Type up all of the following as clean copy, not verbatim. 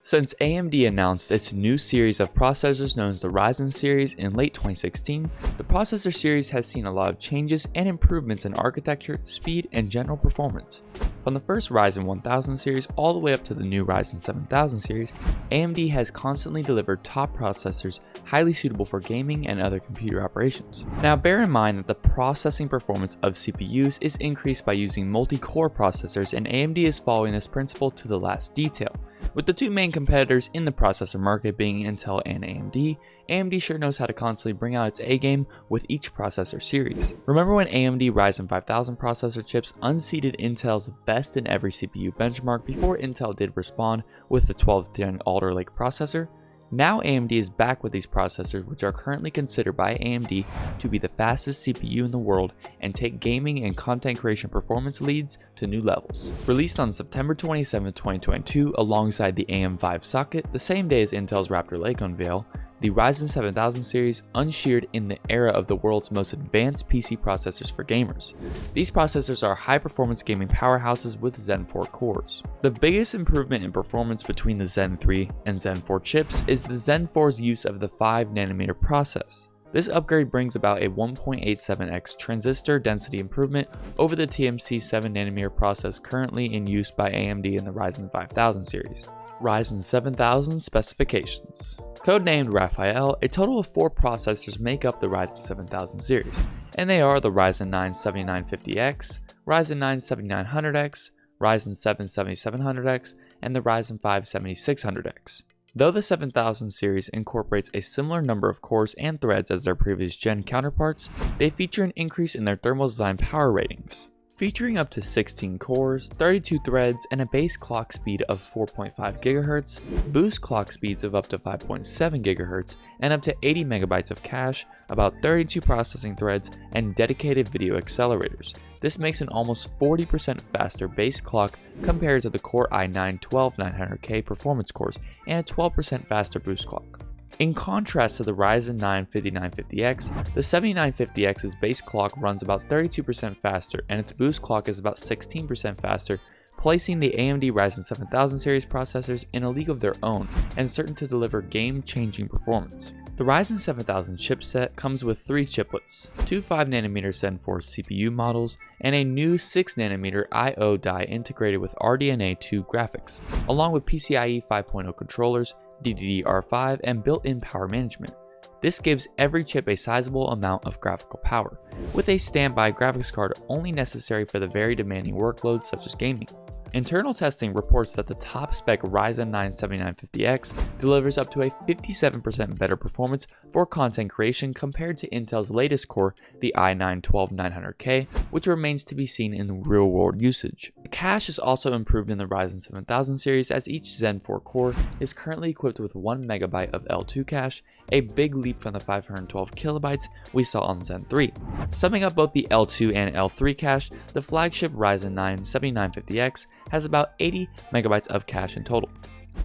Since AMD announced its new series of processors known as the Ryzen series in late 2016, the processor series has seen a lot of changes and improvements in architecture, speed, and general performance. From the first Ryzen 1000 series all the way up to the new Ryzen 7000 series, AMD has constantly delivered top processors highly suitable for gaming and other computer operations. Now bear in mind that the processing performance of CPUs is increased by using multi-core processors, and AMD is following this principle to the last detail. With the two main competitors in the processor market being Intel and AMD, AMD sure knows how to constantly bring out its A game with each processor series. Remember when AMD Ryzen 5000 processor chips unseated Intel's best in every CPU benchmark before Intel did respond with the 12th gen Alder Lake processor? Now AMD is back with these processors, which are currently considered by AMD to be the fastest CPU in the world and take gaming and content creation performance leads to new levels. Released on September 27, 2022 alongside the AM5 socket, the same day as Intel's Raptor Lake unveil, the Ryzen 7000 series unsheared in the era of the world's most advanced PC processors for gamers. These processors are high-performance gaming powerhouses with Zen 4 cores. The biggest improvement in performance between the Zen 3 and Zen 4 chips is the Zen 4's use of the 5nm process. This upgrade brings about a 1.87x transistor density improvement over the TMC 7nm process currently in use by AMD in the Ryzen 5000 series. Ryzen 7000 specifications. Codenamed Raphael, a total of 4 processors make up the Ryzen 7000 series, and they are the Ryzen 9 7950X, Ryzen 9 7900X, Ryzen 7 7700X, and the Ryzen 5 7600X. Though the 7000 series incorporates a similar number of cores and threads as their previous gen counterparts, they feature an increase in their thermal design power ratings. Featuring up to 16 cores, 32 threads, and a base clock speed of 4.5 GHz, boost clock speeds of up to 5.7 GHz, and up to 80 MB of cache, about 32 processing threads, and dedicated video accelerators. This makes an almost 40% faster base clock compared to the Core i9-12900K performance cores, and a 12% faster boost clock. In contrast to the Ryzen 9 5950X, the 7950X's base clock runs about 32% faster and its boost clock is about 16% faster, placing the AMD Ryzen 7000 series processors in a league of their own and certain to deliver game-changing performance. The Ryzen 7000 chipset comes with 3 chiplets, 2 5nm Zen 4 CPU models, and a new 6nm I/O die integrated with RDNA 2 graphics, along with PCIe 5.0 controllers, DDR5, and built-in power management. This gives every chip a sizable amount of graphical power, with a standby graphics card only necessary for the very demanding workloads such as gaming. Internal testing reports that the top-spec Ryzen 9 7950X delivers up to a 57% better performance for content creation compared to Intel's latest core, the i9-12900K, which remains to be seen in real-world usage. The cache is also improved in the Ryzen 7000 series, as each Zen 4 core is currently equipped with 1 MB of L2 cache, a big leap from the 512 KB we saw on Zen 3. Summing up both the L2 and L3 cache, the flagship Ryzen 9 7950X has about 80 MB of cache in total.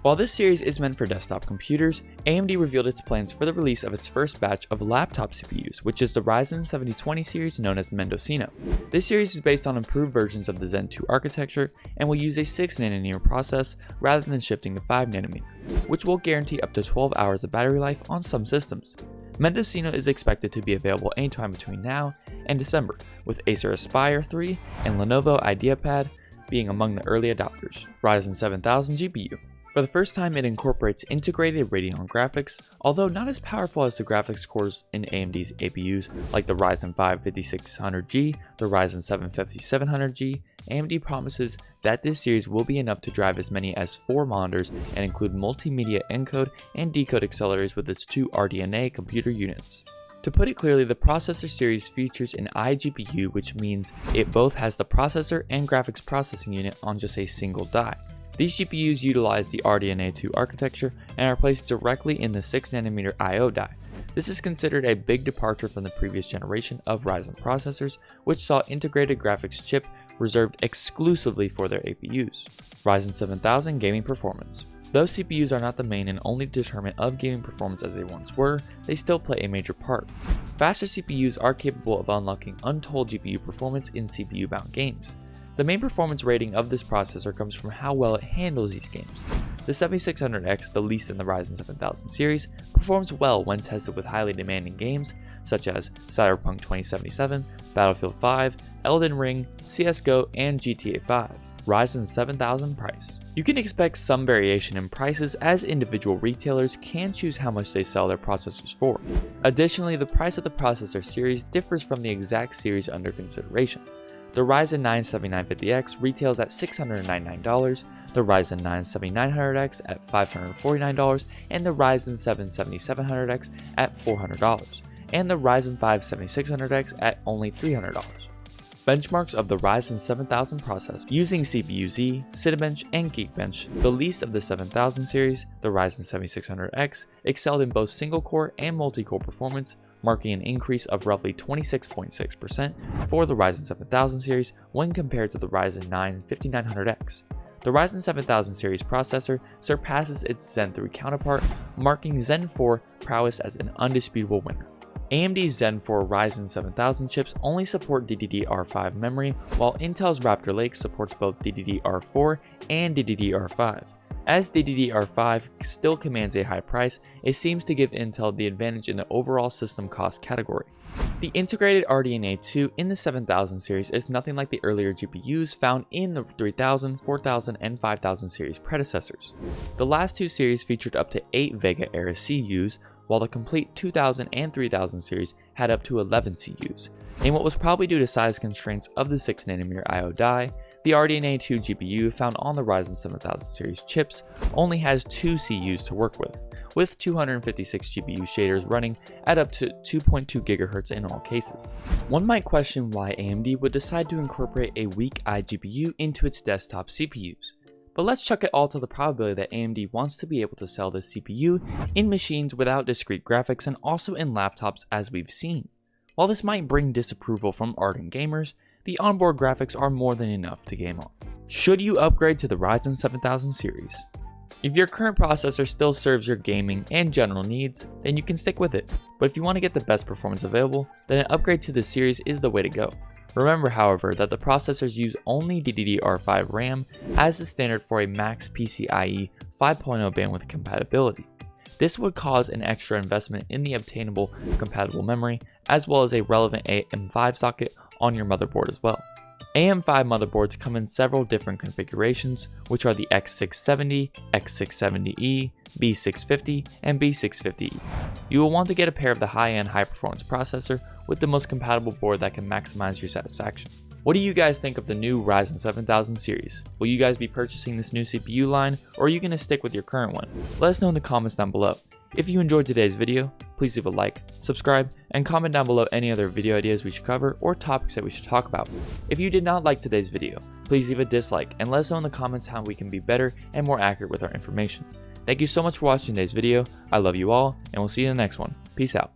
While this series is meant for desktop computers, AMD revealed its plans for the release of its first batch of laptop CPUs, which is the Ryzen 7020 series known as Mendocino. This series is based on improved versions of the Zen 2 architecture and will use a 6nm process rather than shifting to 5nm, which will guarantee up to 12 hours of battery life on some systems. Mendocino is expected to be available anytime between now and December, with Acer Aspire 3 and Lenovo IdeaPad being among the early adopters. Ryzen 7000 GPU. For the first time, it incorporates integrated Radeon graphics, although not as powerful as the graphics cores in AMD's APUs like the Ryzen 5 5600G, the Ryzen 7 5700G. AMD promises that this series will be enough to drive as many as 4 monitors and include multimedia encode and decode accelerators with its 2 RDNA computer units. To put it clearly, the processor series features an iGPU, which means it both has the processor and graphics processing unit on just a single die. These GPUs utilize the RDNA 2 architecture and are placed directly in the 6nm I/O die. This is considered a big departure from the previous generation of Ryzen processors, which saw integrated graphics chip reserved exclusively for their APUs. Ryzen 7000 gaming performance. Though CPUs are not the main and only determinant of gaming performance as they once were, they still play a major part. Faster CPUs are capable of unlocking untold GPU performance in CPU-bound games. The main performance rating of this processor comes from how well it handles these games. The 7600X, the least in the Ryzen 7000 series, performs well when tested with highly demanding games such as Cyberpunk 2077, Battlefield 5, Elden Ring, CSGO, and GTA 5. Ryzen 7000 price. You can expect some variation in prices as individual retailers can choose how much they sell their processors for. Additionally, the price of the processor series differs from the exact series under consideration. The Ryzen 9 7950X retails at $699, the Ryzen 9 7900X at $549, and the Ryzen 7 7700X at $400, and the Ryzen 5 7600X at only $300. Benchmarks of the Ryzen 7000 processor. Using CPU-Z, Cinebench, and Geekbench, the least of the 7000 series, the Ryzen 7600X, excelled in both single-core and multi-core performance, marking an increase of roughly 26.6% for the Ryzen 7000 series when compared to the Ryzen 9 5900X. The Ryzen 7000 series processor surpasses its Zen 3 counterpart, marking Zen 4 prowess as an undisputable winner. AMD's Zen 4 Ryzen 7000 chips only support DDR5 memory, while Intel's Raptor Lake supports both DDR4 and DDR5. As DDR5 still commands a high price, it seems to give Intel the advantage in the overall system cost category. The integrated RDNA 2 in the 7000 series is nothing like the earlier GPUs found in the 3000, 4000, and 5000 series predecessors. The last two series featured up to 8 Vega era CUs, while the complete 2000 and 3000 series had up to 11 CUs. In what was probably due to size constraints of the 6nm IO die, the RDNA 2 GPU found on the Ryzen 7000 series chips only has 2 CUs to work with 256 GPU shaders running at up to 2.2 GHz in all cases. One might question why AMD would decide to incorporate a weak iGPU into its desktop CPUs. But let's chuck it all to the probability that AMD wants to be able to sell this CPU in machines without discrete graphics and also in laptops as we've seen. While this might bring disapproval from ardent gamers, the onboard graphics are more than enough to game on. Should you upgrade to the Ryzen 7000 series? If your current processor still serves your gaming and general needs, then you can stick with it. But if you want to get the best performance available, then an upgrade to this series is the way to go. Remember, however, that the processors use only DDR5 RAM as the standard for a max PCIe 5.0 bandwidth compatibility. This would cause an extra investment in the obtainable compatible memory, as well as a relevant AM5 socket on your motherboard as well. AM5 motherboards come in several different configurations, which are the X670, X670E, B650, and B650E. You will want to get a pair of the high-end high-performance processor with the most compatible board that can maximize your satisfaction. What do you guys think of the new Ryzen 7000 series? Will you guys be purchasing this new CPU line, or are you going to stick with your current one? Let us know in the comments down below. If you enjoyed today's video, please leave a like, subscribe, and comment down below any other video ideas we should cover or topics that we should talk about. If you did not like today's video, please leave a dislike and let us know in the comments how we can be better and more accurate with our information. Thank you so much for watching today's video. I love you all, and we'll see you in the next one. Peace out.